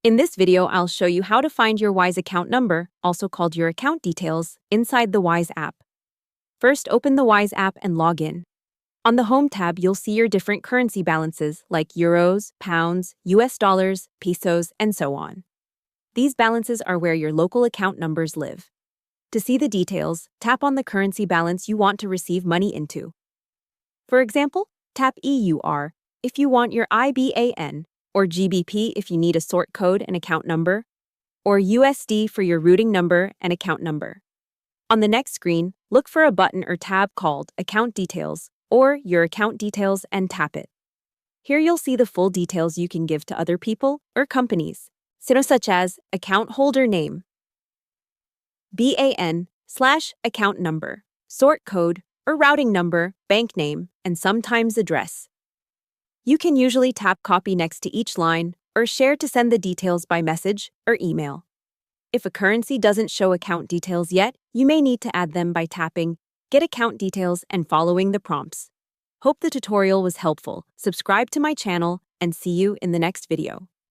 In this video, I'll show you how to find your Wise account number, also called your account details, inside the Wise app. First, open the Wise app and log in. On the Home tab, you'll see your different currency balances like euros, pounds, US dollars, pesos, and so on. These balances are where your local account numbers live. To see the details, tap on the currency balance you want to receive money into. For example, tap EUR if you want your IBAN, or GBP if you need a sort code and account number, or USD for your routing number and account number. On the next screen, look for a button or tab called Account Details or Your Account Details and tap it. Here you'll see the full details you can give to other people or companies, such as account holder name, BAN/account number, sort code or routing number, bank name, and sometimes address. You can usually tap copy next to each line or share to send the details by message or email. If a currency doesn't show account details yet, you may need to add them by tapping Get Account Details and following the prompts. Hope the tutorial was helpful. Subscribe to my channel and see you in the next video.